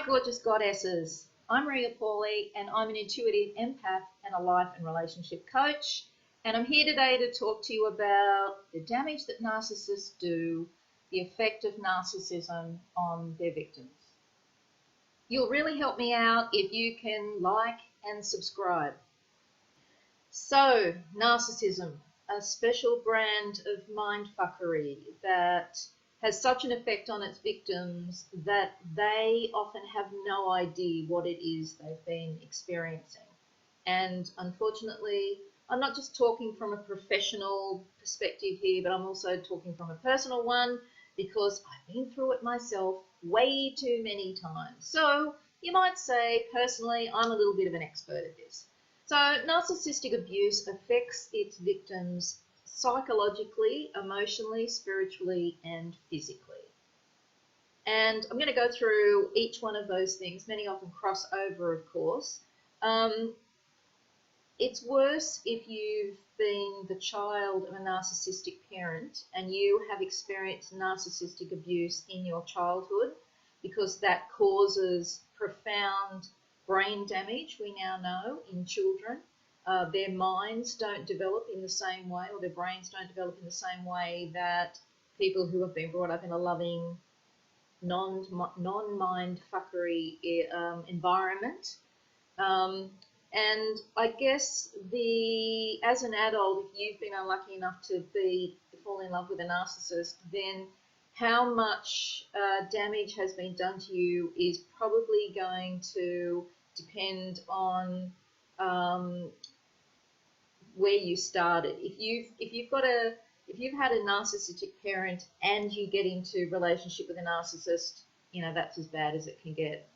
gorgeous goddesses. I'm Reea and I'm an intuitive empath and a life and relationship coach. And I'm here today to talk to you about the damage that narcissists do, the effect of narcissism on their victims. You'll really help me out if you can like and subscribe. So, narcissism, a special brand of mindfuckery that has such an effect on its victims that they often have no idea what it is they've been experiencing. And unfortunately, I'm not just talking from a professional perspective here, but I'm also talking from a personal one because I've been through it myself way too many times. So you might say, personally, I'm a little bit of an expert at this. So narcissistic abuse affects its victims psychologically, emotionally, spiritually, and physically. And I'm going to go through each one of those things. Many of them cross over, of course. It's worse if you've been the child of a narcissistic parent and you have experienced narcissistic abuse in your childhood, because that causes profound brain damage, we now know, in children. Their minds don't develop in the same way, or their brains don't develop in the same way that people who have been brought up in a loving, non-mind fuckery environment. And I guess as an adult, if you've been unlucky enough to fall in love with a narcissist, then how much damage has been done to you is probably going to depend on where you started. If you've had a narcissistic parent and you get into relationship with a narcissist, that's as bad as it can get.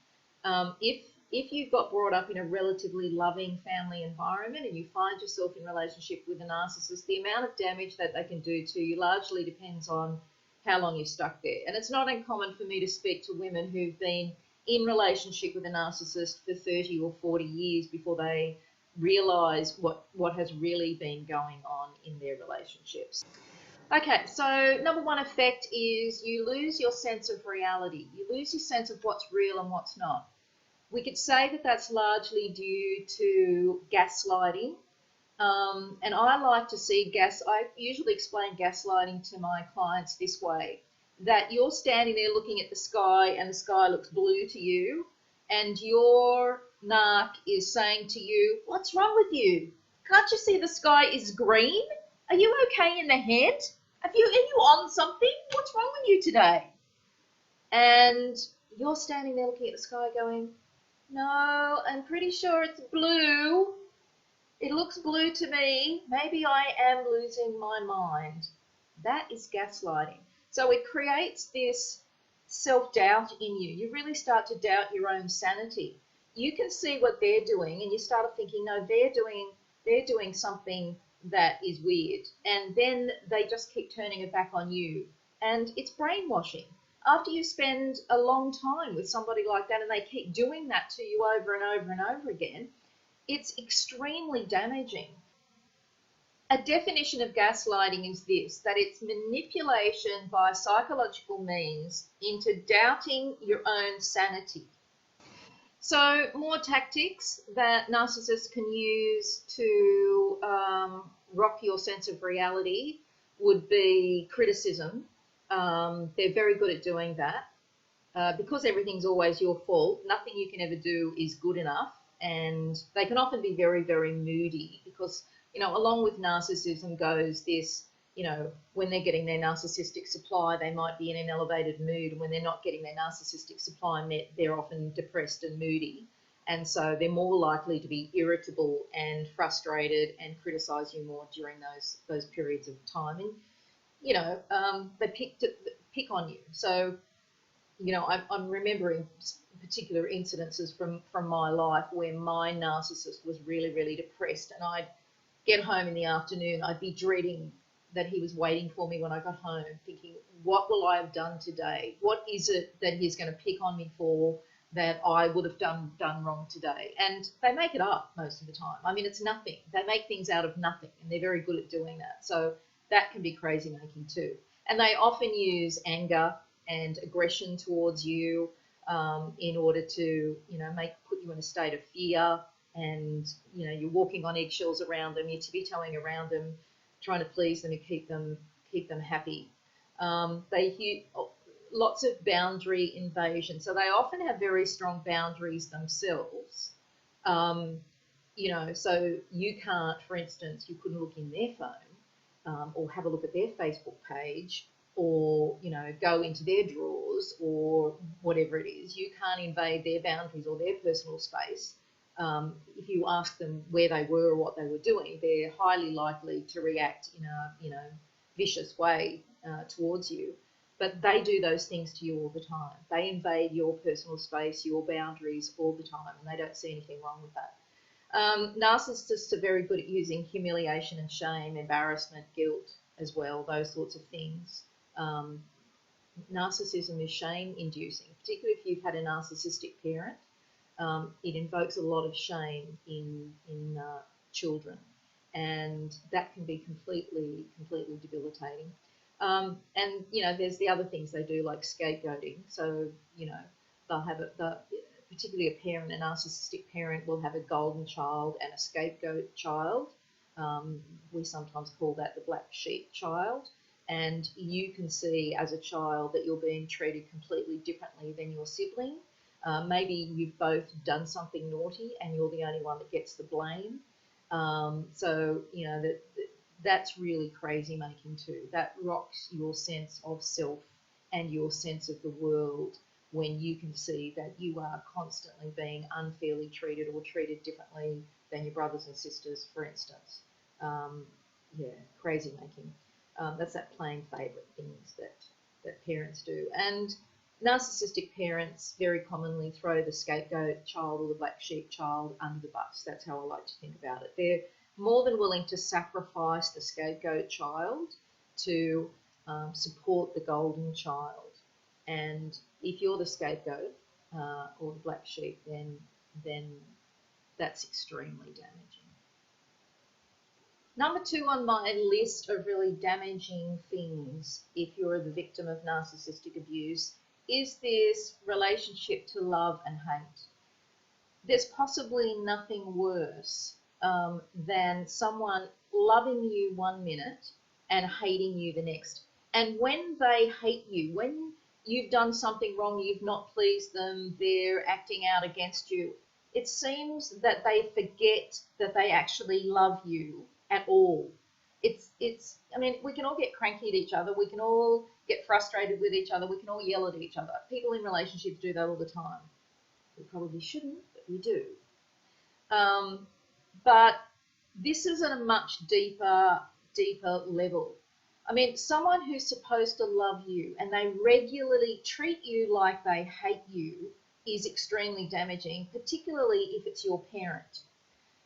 If you got brought up in a relatively loving family environment and you find yourself in relationship with a narcissist, the amount of damage that they can do to you largely depends on how long you're stuck there. And it's not uncommon for me to speak to women who've been in relationship with a narcissist for 30 or 40 years before they realise what has really been going on in their relationships. Okay, so number one effect is you lose your sense of reality. You lose your sense of what's real and what's not. We could say that that's largely due to gaslighting. And I like to see I usually explain gaslighting to my clients this way, that you're standing there looking at the sky and the sky looks blue to you, and your narc is saying to you, what's wrong with you? Can't you see the sky is green? Are you okay in the head? Are you on something? What's wrong with you today? And you're standing there looking at the sky going, no, I'm pretty sure it's blue. It looks blue to me. Maybe I am losing my mind. That is gaslighting. So it creates this self-doubt in you. You really start to doubt your own sanity. You can see what they're doing and you start thinking, no, they're doing something that is weird. And then they just keep turning it back on you. And it's brainwashing. After you spend a long time with somebody like that and they keep doing that to you over and over and over again, it's extremely damaging. A definition of gaslighting is this, that it's manipulation by psychological means into doubting your own sanity. So more tactics that narcissists can use to rock your sense of reality would be criticism. They're very good at doing that. Because everything's always your fault, nothing you can ever do is good enough. And they can often be very, very moody because, along with narcissism goes this, when they're getting their narcissistic supply, they might be in an elevated mood. And when they're not getting their narcissistic supply met, they're often depressed and moody. And so they're more likely to be irritable and frustrated and criticize you more during those periods of time. And, they pick on you. So, I'm remembering particular incidences from my life where my narcissist was really, really depressed, and I'd get home in the afternoon, I'd be dreading that he was waiting for me when I got home, thinking, what will I have done today? What is it that he's going to pick on me for that I would have done wrong today? And they make it up most of the time. I mean, it's nothing. They make things out of nothing, and they're very good at doing that. So that can be crazy making too. And they often use anger and aggression towards you. in order to, put you in a state of fear, and, you're walking on eggshells around them, you're tippy-toeing around them, trying to please them and keep them happy. They lots of boundary invasion, so they often have very strong boundaries themselves. So you can't, for instance, you couldn't look in their phone, or have a look at their Facebook page, or, go into their drawers, or whatever it is. You can't invade their boundaries or their personal space. If you ask them where they were or what they were doing, they're highly likely to react in a, vicious way towards you. But they do those things to you all the time. They invade your personal space, your boundaries all the time, and they don't see anything wrong with that. Narcissists are very good at using humiliation and shame, embarrassment, guilt as well, those sorts of things. Narcissism is shame-inducing, particularly if you've had a narcissistic parent. It invokes a lot of shame in children, and that can be completely debilitating. And, there's the other things they do, like scapegoating. So, they'll have particularly a parent, a narcissistic parent, will have a golden child and a scapegoat child. We sometimes call that the black sheep child. And you can see as a child that you're being treated completely differently than your sibling. Maybe you've both done something naughty and you're the only one that gets the blame. That's really crazy making too. That rocks your sense of self and your sense of the world when you can see that you are constantly being unfairly treated or treated differently than your brothers and sisters, for instance. Crazy making. That's that playing favourite things that parents do. And narcissistic parents very commonly throw the scapegoat child or the black sheep child under the bus. That's how I like to think about it. They're more than willing to sacrifice the scapegoat child to support the golden child. And if you're the scapegoat or the black sheep, then that's extremely damaging. Number 2 on my list of really damaging things if you're the victim of narcissistic abuse is this relationship to love and hate. There's possibly nothing worse than someone loving you 1 minute and hating you the next. And when they hate you, when you've done something wrong, you've not pleased them, they're acting out against you, it seems that they forget that they actually love you at all. I mean, we can all get cranky at each other, we can all get frustrated with each other, we can all yell at each other. People in relationships do that all the time. We probably shouldn't, but we do. But this is at a much deeper level. I mean, someone who's supposed to love you and they regularly treat you like they hate you is extremely damaging, particularly if it's your parent.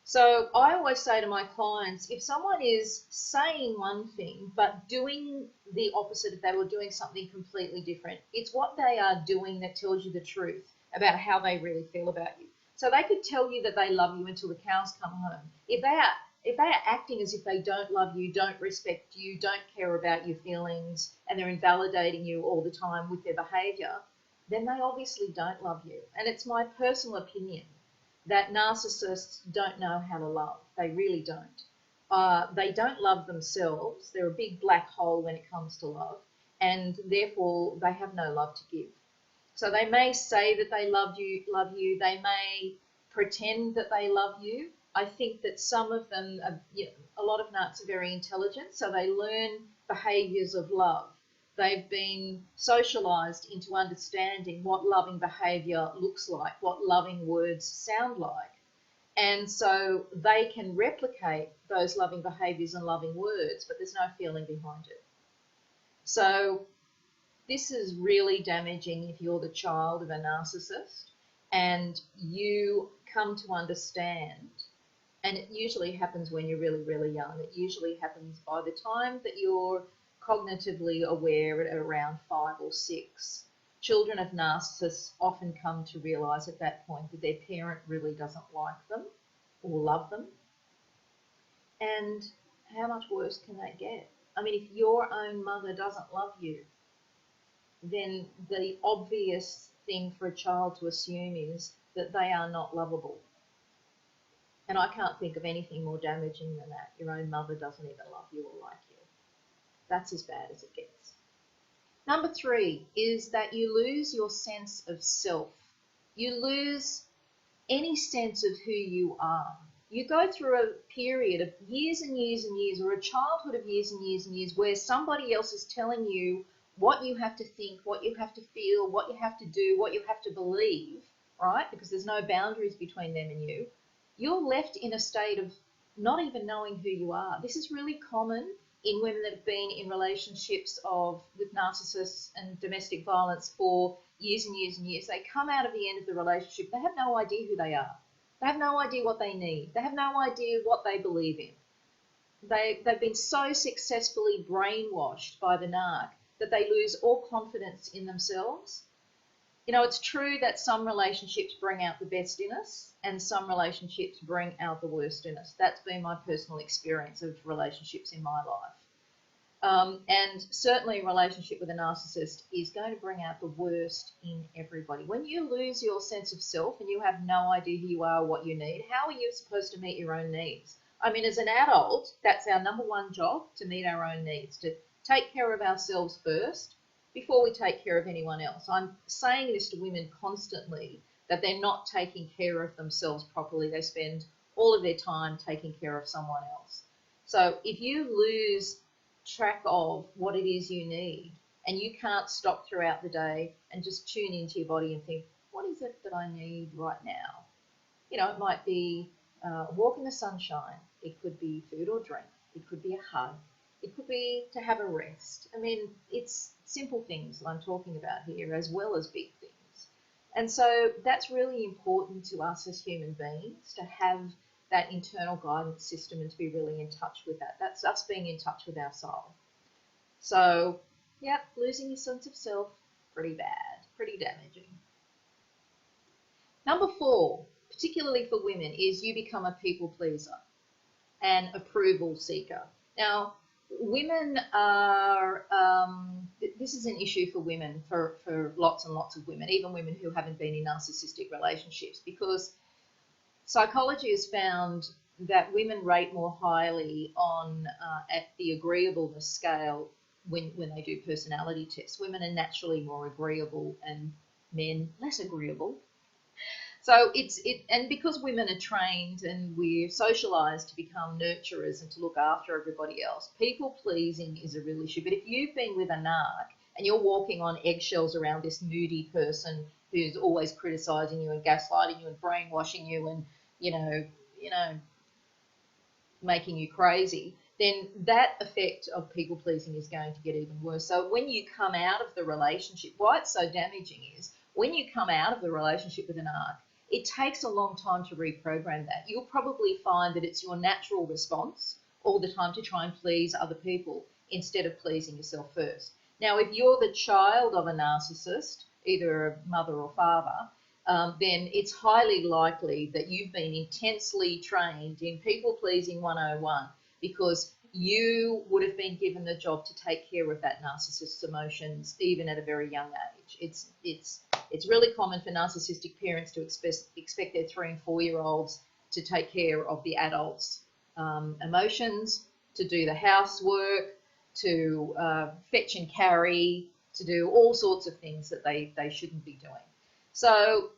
So I always say to my clients, if someone is saying one thing but doing the opposite, if they were doing something completely different, it's what they are doing that tells you the truth about how they really feel about you. So they could tell you that they love you until the cows come home. If they are acting as if they don't love you, don't respect you, don't care about your feelings, and they're invalidating you all the time with their behaviour, then they obviously don't love you. And it's my personal opinion that narcissists don't know how to love. They really don't. They don't love themselves. They're a big black hole when it comes to love, and therefore they have no love to give. So they may say that they love you. They may pretend that they love you. I think that some of them, a lot of narcs are very intelligent, so they learn behaviours of love. They've been socialised into understanding what loving behaviour looks like, what loving words sound like. And so they can replicate those loving behaviours and loving words, but there's no feeling behind it. So this is really damaging if you're the child of a narcissist and you come to understand, and it usually happens when you're really, really young. It usually happens by the time that you're cognitively aware at around 5 or 6. Children of narcissists often come to realise at that point that their parent really doesn't like them or love them. And how much worse can that get? I mean, if your own mother doesn't love you, then the obvious thing for a child to assume is that they are not lovable. And I can't think of anything more damaging than that. Your own mother doesn't even love you or like you. That's as bad as it gets. Number 3 is that you lose your sense of self. You lose any sense of who you are. You go through a period of years and years and years, or a childhood of years and years and years, where somebody else is telling you what you have to think, what you have to feel, what you have to do, what you have to believe, right? Because there's no boundaries between them and you. You're left in a state of not even knowing who you are. This is really common in women that have been in relationships with narcissists and domestic violence for years and years and years. They come out of the end of the relationship. They have no idea who they are. They have no idea what they need. They have no idea what they believe in. They've been so successfully brainwashed by the narc that they lose all confidence in themselves. You know, it's true that some relationships bring out the best in us and some relationships bring out the worst in us. That's been my personal experience of relationships in my life. And certainly a relationship with a narcissist is going to bring out the worst in everybody. When you lose your sense of self and you have no idea who you are or what you need, how are you supposed to meet your own needs? I mean, as an adult, that's our number one job, to meet our own needs, to take care of ourselves first before we take care of anyone else. I'm saying this to women constantly, that they're not taking care of themselves properly. They spend all of their time taking care of someone else. So if you lose track of what it is you need and you can't stop throughout the day and just tune into your body and think, what is it that I need right now? You know, it might be a walk in the sunshine. It could be food or drink. It could be a hug. It could be to have a rest. I mean, it's simple things that I'm talking about here as well as big things. And so that's really important to us as human beings, to have that internal guidance system and to be really in touch with that. That's us being in touch with our soul. So, yeah, losing your sense of self, pretty bad, pretty damaging. Number 4, particularly for women, is you become a people pleaser and approval seeker. Now, women are, this is an issue for women, for lots and lots of women, even women who haven't been in narcissistic relationships, because psychology has found that women rate more highly on at the agreeableness scale when they do personality tests. Women are naturally more agreeable and men less agreeable. So and because women are trained and we're socialised to become nurturers and to look after everybody else, people pleasing is a real issue. But if you've been with a narc and you're walking on eggshells around this moody person who's always criticising you and gaslighting you and brainwashing you and you know making you crazy, then that effect of people pleasing is going to get even worse. So when you come out of the relationship, why it's so damaging is when you come out of the relationship with an narc, it takes a long time to reprogram that. You'll probably find that it's your natural response all the time to try and please other people instead of pleasing yourself first. Now, if you're the child of a narcissist, either a mother or father, then it's highly likely that you've been intensely trained in people-pleasing 101 because you would have been given the job to take care of that narcissist's emotions even at a very young age. It's really common for narcissistic parents to expect their 3 and 4 year olds to take care of the adults' emotions, to do the housework, to fetch and carry, to do all sorts of things that they shouldn't be doing. So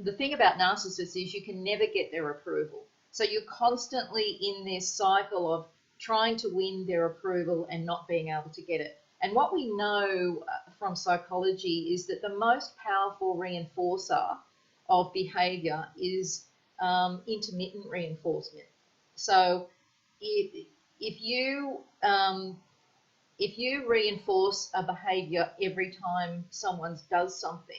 the thing about narcissists is you can never get their approval. So you're constantly in this cycle of trying to win their approval and not being able to get it. And what we know from psychology is that the most powerful reinforcer of behaviour is intermittent reinforcement. So if you reinforce a behaviour every time someone does something,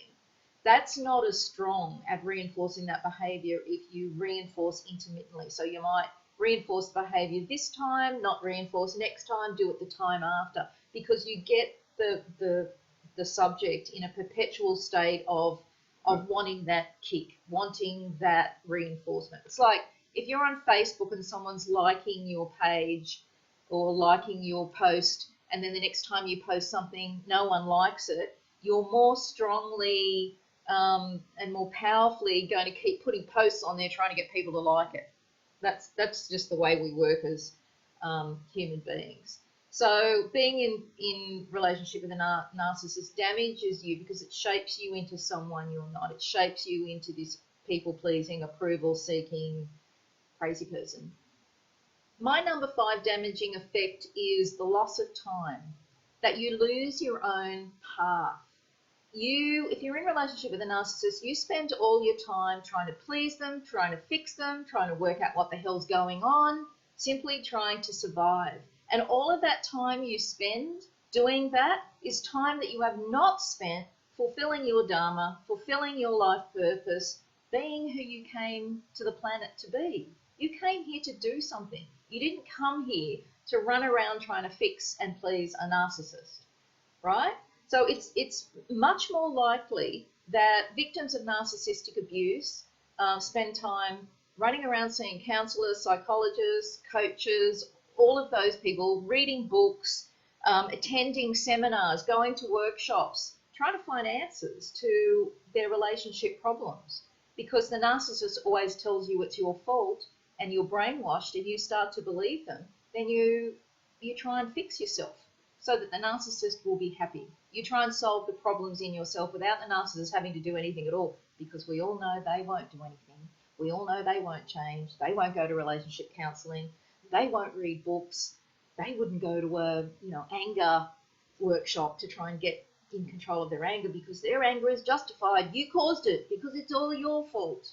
that's not as strong at reinforcing that behaviour if you reinforce intermittently. So you might reinforce the behaviour this time, not reinforce next time, do it the time after, because you get the subject in a perpetual state of wanting that kick, wanting that reinforcement. It's like if you're on Facebook and someone's liking your page or liking your post, and then the next time you post something, no one likes it, you're more strongly and more powerfully going to keep putting posts on there trying to get people to like it. That's just the way we work as human beings. So being in relationship with a narcissist damages you because it shapes you into someone you're not. It shapes you into this people-pleasing, approval-seeking, crazy person. My number 5 damaging effect is the loss of time, that you lose your own path. If you're in a relationship with a narcissist, you spend all your time trying to please them, trying to fix them, trying to work out what the hell's going on, simply trying to survive. And all of that time you spend doing that is time that you have not spent fulfilling your dharma, fulfilling your life purpose, being who you came to the planet to be. You came here to do something. You didn't come here to run around trying to fix and please a narcissist, right? So it's much more likely that victims of narcissistic abuse spend time running around seeing counsellors, psychologists, coaches, all of those people, reading books, attending seminars, going to workshops, trying to find answers to their relationship problems. Because the narcissist always tells you it's your fault and you're brainwashed and you start to believe them, then you try and fix yourself so that the narcissist will be happy. You try and solve the problems in yourself without the narcissist having to do anything at all, because we all know they won't do anything. We all know they won't change. They won't go to relationship counselling. They won't read books. They wouldn't go to a anger workshop to try and get in control of their anger, because their anger is justified. You caused it because it's all your fault.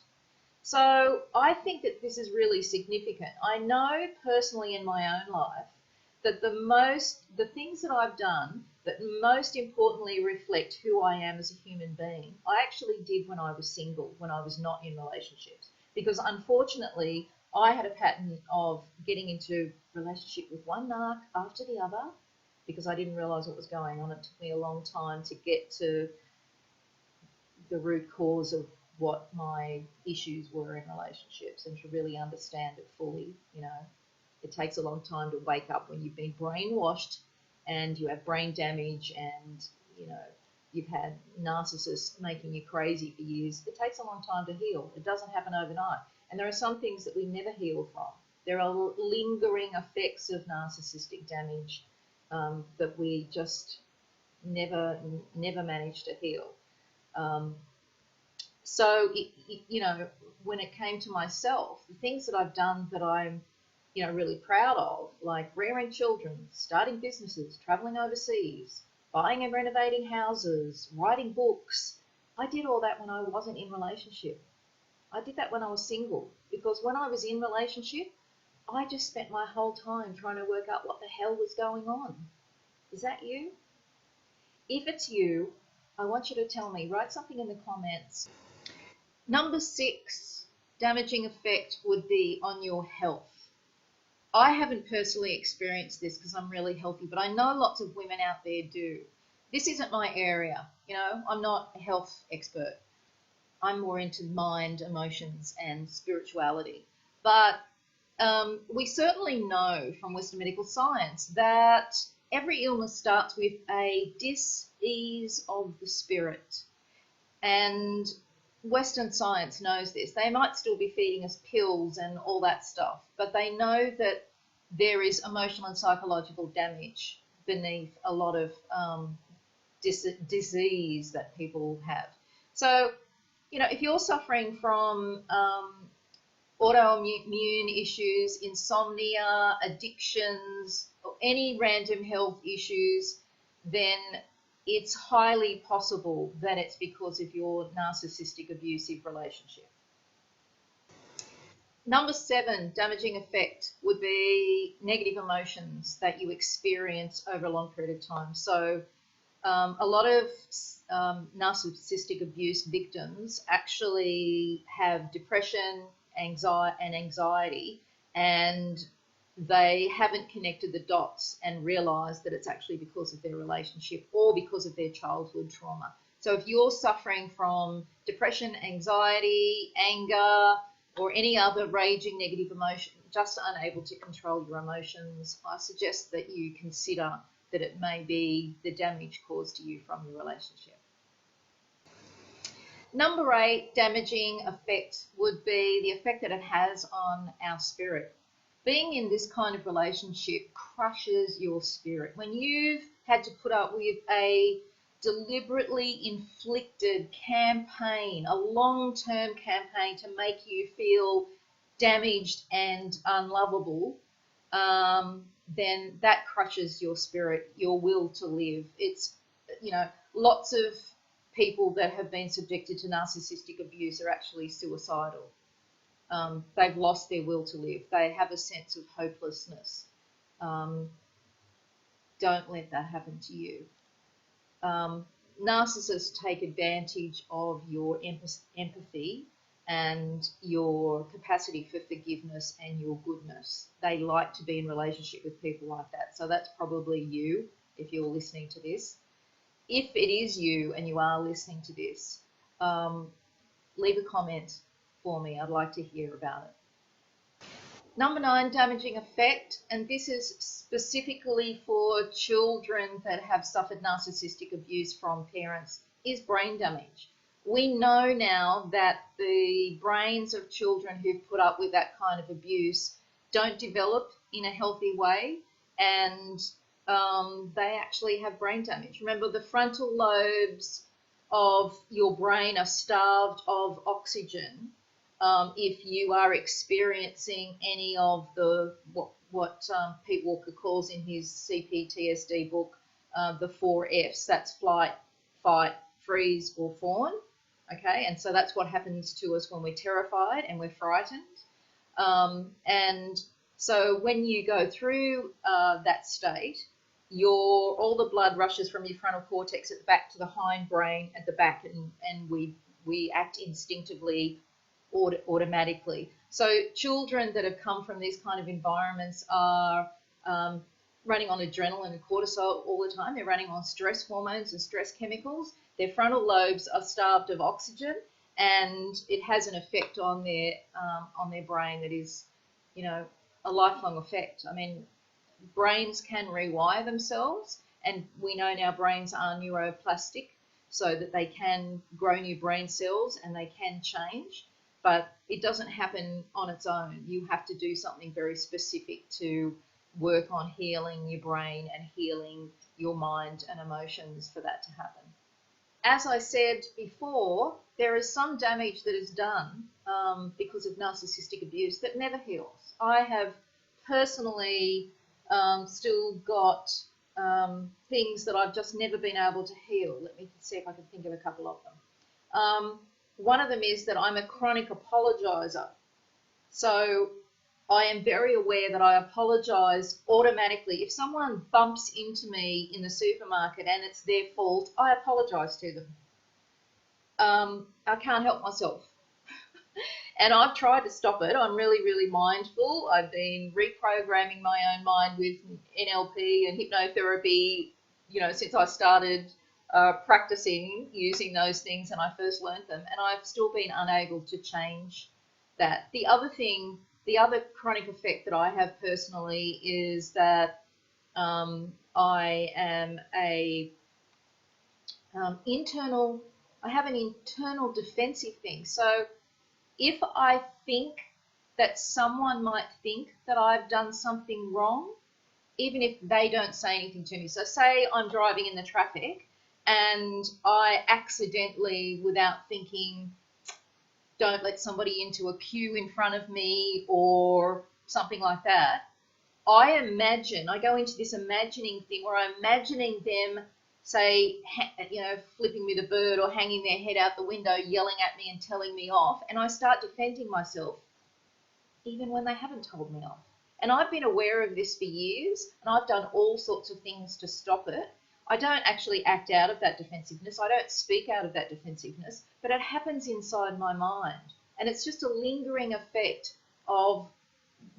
So I think that this is really significant. I know personally in my own life that the things that I've done that most importantly reflect who I am as a human being, I actually did when I was single, when I was not in relationships. Because unfortunately, I had a pattern of getting into relationship with one narc after the other because I didn't realise what was going on. It took me a long time to get to the root cause of what my issues were in relationships and to really understand it fully. It takes a long time to wake up when you've been brainwashed and you have brain damage and, you've had narcissists making you crazy for years. It takes a long time to heal. It doesn't happen overnight. And there are some things that we never heal from. There are lingering effects of narcissistic damage that we just never manage to heal. So, when it came to myself, the things that I've done that I'm, really proud of, like rearing children, starting businesses, traveling overseas, buying and renovating houses, writing books, I did all that when I wasn't in relationship. I did that when I was single, because when I was in relationship, I just spent my whole time trying to work out what the hell was going on. Is that you? If it's you, I want you to tell me. Write something in the comments. Number 6 damaging effect would be on your health. I haven't personally experienced this because I'm really healthy, but I know lots of women out there do. This isn't my area. I'm not a health expert. I'm more into mind, emotions, and spirituality. But we certainly know from Western medical science that every illness starts with a dis-ease of the spirit. And Western science knows this. They might still be feeding us pills and all that stuff, but they know that there is emotional and psychological damage beneath a lot of disease that people have. So, if you're suffering from autoimmune issues, insomnia, addictions, or any random health issues, then it's highly possible that it's because of your narcissistic abusive relationship. Number 7 damaging effect would be negative emotions that you experience over a long period of time. So a lot of narcissistic abuse victims actually have depression, anxiety, and they haven't connected the dots and realised that it's actually because of their relationship or because of their childhood trauma. So if you're suffering from depression, anxiety, anger, or any other raging negative emotion, just unable to control your emotions, I suggest that you consider that it may be the damage caused to you from your relationship. Number 8, damaging effect would be the effect that it has on our spirit. Being in this kind of relationship crushes your spirit. When you've had to put up with a deliberately inflicted campaign, a long-term campaign to make you feel damaged and unlovable, then that crushes your spirit, your will to live. It's, lots of people that have been subjected to narcissistic abuse are actually suicidal. They've lost their will to live. They have a sense of hopelessness. Don't let that happen to you. Narcissists take advantage of your empathy and your capacity for forgiveness and your goodness. They like to be in relationship with people like that. So that's probably you if you're listening to this. If it is you and you are listening to this, leave a comment for me. I'd like to hear about it. Number 9, damaging effect, and this is specifically for children that have suffered narcissistic abuse from parents, is brain damage. We know now that the brains of children who've put up with that kind of abuse don't develop in a healthy way, and they actually have brain damage. Remember, the frontal lobes of your brain are starved of oxygen. If you are experiencing any of the what Pete Walker calls in his CPTSD book the 4 Fs, that's flight, fight, freeze, or fawn. Okay, and so that's what happens to us when we're terrified and we're frightened. And so when you go through that state, all the blood rushes from your frontal cortex at the back to the hindbrain at the back, and we act instinctively, automatically. So children that have come from these kind of environments are running on adrenaline and cortisol all the time. They're running on stress hormones and stress chemicals. Their frontal lobes are starved of oxygen, and it has an effect on their brain that is, a lifelong effect. I mean, brains can rewire themselves, and we know now brains are neuroplastic, so that they can grow new brain cells and they can change, but it doesn't happen on its own. You have to do something very specific to work on healing your brain and healing your mind and emotions for that to happen. As I said before, there is some damage that is done because of narcissistic abuse that never heals. I have personally still got things that I've just never been able to heal. Let me see if I can think of a couple of them. One of them is that I'm a chronic apologizer. So I am very aware that I apologise automatically. If someone bumps into me in the supermarket and it's their fault, I apologise to them. I can't help myself. And I've tried to stop it. I'm really, really mindful. I've been reprogramming my own mind with NLP and hypnotherapy, since I started practicing using those things and I first learned them. And I've still been unable to change that. The other chronic effect that I have personally is that I am I have an internal defensive thing. So if I think that someone might think that I've done something wrong, even if they don't say anything to me. So say I'm driving in the traffic and I accidentally, without thinking, don't let somebody into a queue in front of me or something like that, I go into this imagining thing where I'm imagining them, say, flipping me the bird or hanging their head out the window, yelling at me and telling me off, and I start defending myself, even when they haven't told me off. And I've been aware of this for years, and I've done all sorts of things to stop it. I don't actually act out of that defensiveness. I don't speak out of that defensiveness, but it happens inside my mind. And it's just a lingering effect of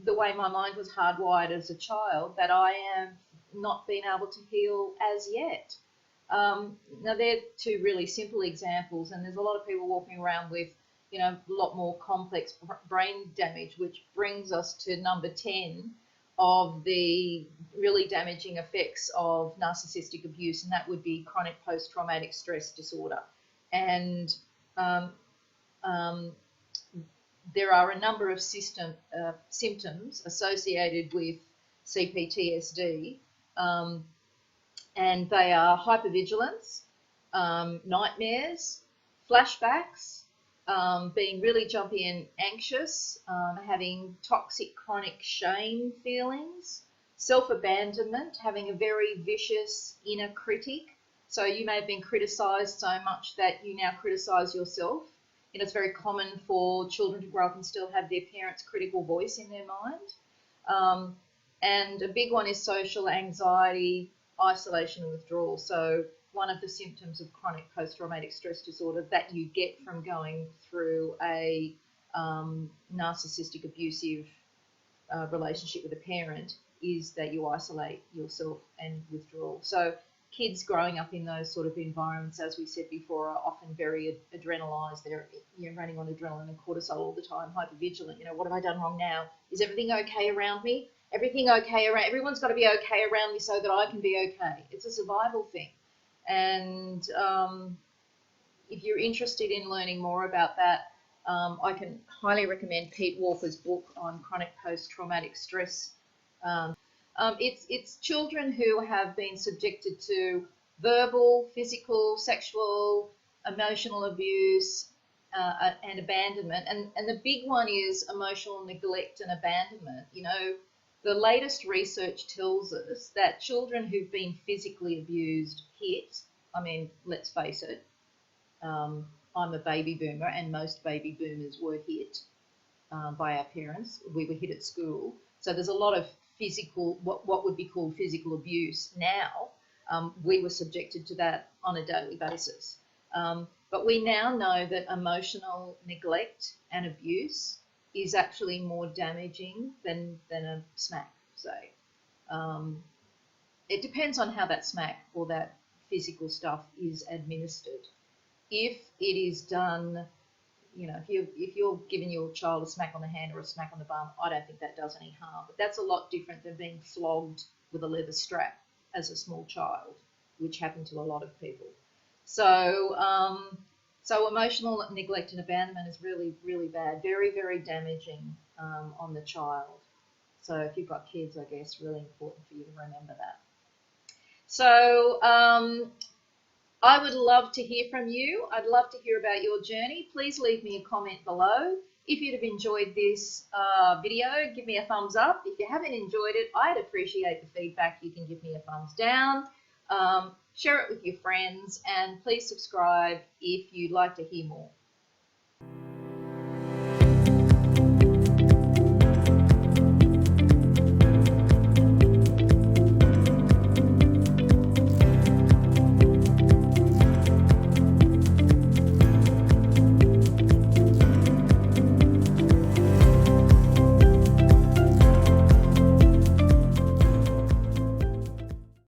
the way my mind was hardwired as a child that I am not being able to heal as yet. Now, they're two really simple examples, and there's a lot of people walking around with, a lot more complex brain damage, which brings us to number 10 of the really damaging effects of narcissistic abuse, and that would be chronic post-traumatic stress disorder. And um, there are a number of symptoms associated with CPTSD, and they are hypervigilance, nightmares, flashbacks, being really jumpy and anxious, having toxic chronic shame feelings, self-abandonment, having a very vicious inner critic. So you may have been criticised so much that you now criticise yourself. You know, it's very common for children to grow up and still have their parents' critical voice in their mind. And a big one is social anxiety, isolation and withdrawal. So one of the symptoms of chronic post-traumatic stress disorder that you get from going through a narcissistic abusive relationship with a parent is that you isolate yourself and withdrawal. So kids growing up in those sort of environments, as we said before, are often very adrenalized. They're running on adrenaline and cortisol all the time, hypervigilant. You know, what have I done wrong now? Is everything okay around me? Everything okay around? Everyone's got to be okay around me so that I can be okay. It's a survival thing. And if you're interested in learning more about that, I can highly recommend Pete Walker's book on chronic post-traumatic stress. It's children who have been subjected to verbal, physical, sexual, emotional abuse, and abandonment. And the big one is emotional neglect and abandonment. You know, the latest research tells us that children who've been physically abused hit. I mean, let's face it, I'm a baby boomer, and most baby boomers were hit by our parents. We were hit at school. So there's a lot of physical, what would be called physical abuse now. We were subjected to that on a daily basis. But we now know that emotional neglect and abuse is actually more damaging than a smack, say. It depends on how that smack or that physical stuff is administered. If it is done, you know, if you're giving your child a smack on the hand or a smack on the bum, I don't think that does any harm. But that's a lot different than being flogged with a leather strap as a small child, which happened to a lot of people. So, so emotional neglect and abandonment is really, really bad, very, very damaging on the child. So if you've got kids, I guess, really important for you to remember that. So I would love to hear from you. I'd love to hear about your journey. Please leave me a comment below. If you'd have enjoyed this video, give me a thumbs up. If you haven't enjoyed it, I'd appreciate the feedback. You can give me a thumbs down. Share it with your friends, and please subscribe if you'd like to hear more.